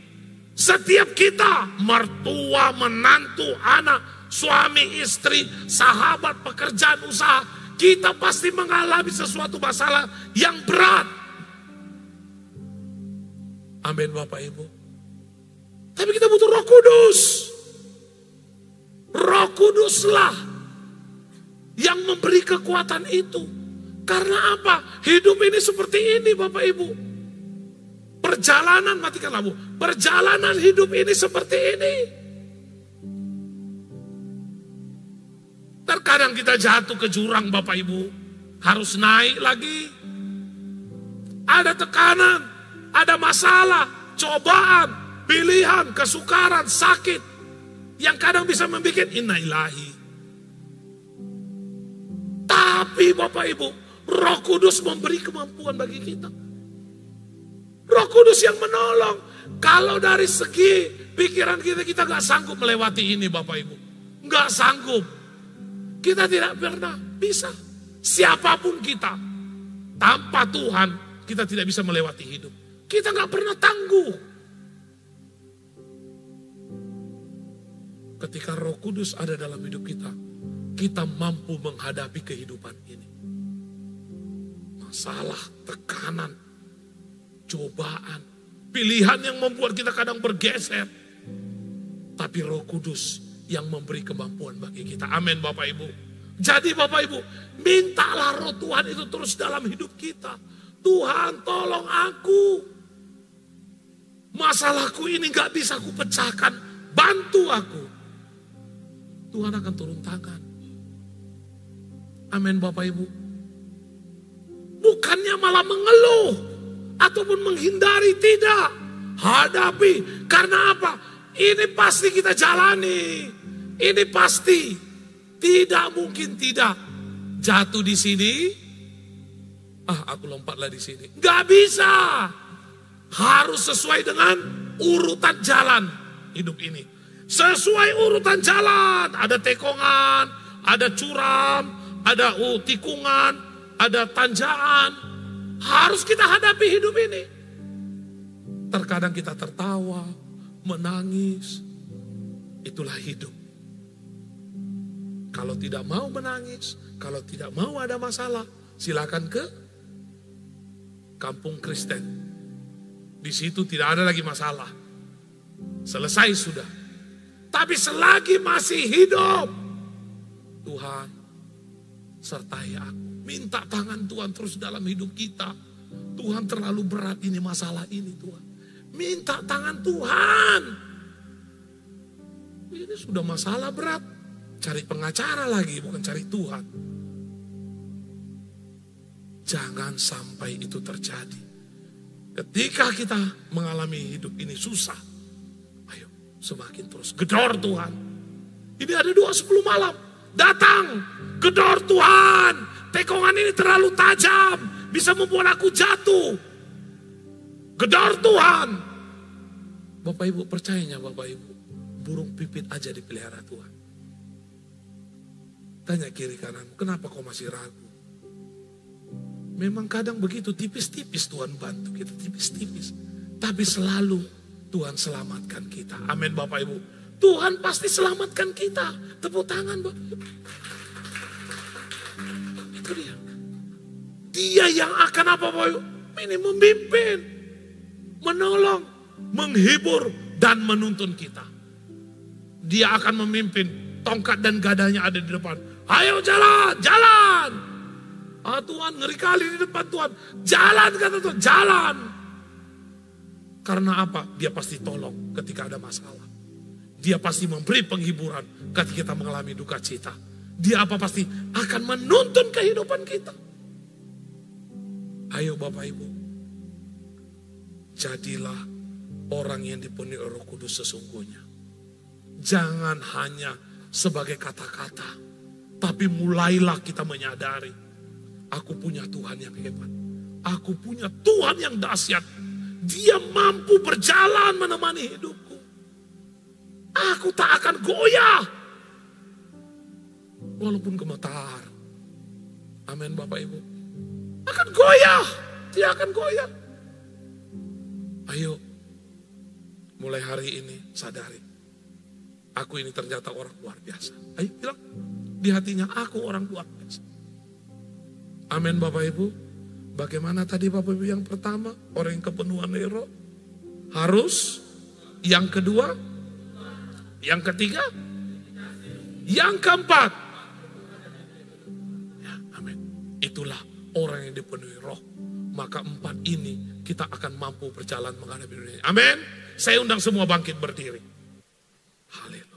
Setiap kita, mertua, menantu, anak, suami, istri, sahabat, pekerjaan, usaha, kita pasti mengalami sesuatu masalah yang berat. Amin Bapak Ibu. Tapi kita butuh Roh Kudus. Roh Kuduslah yang memberi kekuatan itu. Karena apa? Hidup ini seperti ini Bapak Ibu. Perjalanan, matikan lampu. Perjalanan hidup ini seperti ini. Terkadang kita jatuh ke jurang Bapak Ibu. Harus naik lagi. Ada tekanan, ada masalah, cobaan, pilihan, kesukaran, sakit. Yang kadang bisa membuat inna ilahi. Tapi Bapak Ibu, Roh Kudus memberi kemampuan bagi kita. Roh Kudus yang menolong. Kalau dari segi pikiran kita gak sanggup melewati ini Bapak Ibu. Gak sanggup. Kita tidak pernah bisa. Siapapun kita. Tanpa Tuhan kita tidak bisa melewati hidup. Kita gak pernah tangguh. Ketika Roh Kudus ada dalam hidup kita, kita mampu menghadapi kehidupan ini. Masalah, tekanan, cobaan, pilihan yang membuat kita kadang bergeser. Tapi Roh Kudus yang memberi kemampuan bagi kita. Amin Bapak Ibu. Jadi Bapak Ibu, mintalah Roh Tuhan itu terus dalam hidup kita. Tuhan tolong aku. Masalahku ini gak bisa aku pecahkan. Bantu aku. Tuhan akan turun tangan. Amin Bapak Ibu. Bukannya malah mengeluh ataupun menghindari, tidak. Hadapi. Karena apa? Ini pasti kita jalani. Ini pasti. Tidak mungkin tidak. Jatuh di sini. Aku lompatlah di sini. Gak bisa. Harus sesuai dengan urutan jalan hidup ini. Sesuai urutan jalan. Ada tekongan, ada curam, ada tikungan, ada tanjakan. Harus kita hadapi hidup ini. Terkadang kita tertawa, menangis. Itulah hidup. Kalau tidak mau menangis, kalau tidak mau ada masalah, silakan ke kampung Kristen. Di situ tidak ada lagi masalah. Selesai sudah. Tapi selagi masih hidup, Tuhan sertai aku. Minta tangan Tuhan terus dalam hidup kita. Tuhan terlalu berat ini masalah ini Tuhan. Minta tangan Tuhan. Ini sudah masalah berat. Cari pengacara lagi, bukan cari Tuhan. Jangan sampai itu terjadi. Ketika kita mengalami hidup ini susah, ayo semakin terus gedor Tuhan. Ini ada 2:10 malam. Datang, gedor Tuhan. Tekongan ini terlalu tajam, bisa membuat aku jatuh. Gedor Tuhan. Bapak Ibu percayanya Bapak Ibu, burung pipit aja dipelihara Tuhan. Tanya kiri kanan, kenapa kau masih ragu? Memang kadang begitu, tipis-tipis Tuhan bantu kita, tipis-tipis. Tapi selalu Tuhan selamatkan kita. Amin Bapak Ibu. Tuhan pasti selamatkan kita. Tepuk tangan Bapak Ibu. Itu dia. Dia yang akan apa Bapak Ibu? Ini memimpin, menolong, menghibur, dan menuntun kita. Dia akan memimpin, tongkat dan gadanya ada di depan. Ayo jalan, jalan. Tuhan ngeri kali di depan Tuhan. Jalan kata Tuhan, jalan. Karena apa? Dia pasti tolong ketika ada masalah. Dia pasti memberi penghiburan ketika kita mengalami duka cita. Dia pasti akan menuntun kehidupan kita. Ayo Bapak Ibu, jadilah orang yang dipenuhi Roh Kudus sesungguhnya. Jangan hanya sebagai kata-kata, tapi mulailah kita menyadari, aku punya Tuhan yang hebat. Aku punya Tuhan yang dahsyat. Dia mampu berjalan menemani hidupku. Aku tak akan goyah. Walaupun gemetar. Amin Bapak Ibu. Akan goyah. Dia akan goyah. Ayo. Mulai hari ini sadari. Aku ini ternyata orang luar biasa. Ayo bilang. Di hatinya aku orang luar biasa. Amin Bapak Ibu. Bagaimana tadi Bapak Ibu yang pertama? Orang yang kepenuhan Roh. Harus. Yang kedua. Yang ketiga. Yang keempat. Ya, amin. Itulah orang yang dipenuhi Roh. Maka 4 ini kita akan mampu berjalan menghadapi dunia. Amin. Saya undang semua bangkit berdiri. Haleluya.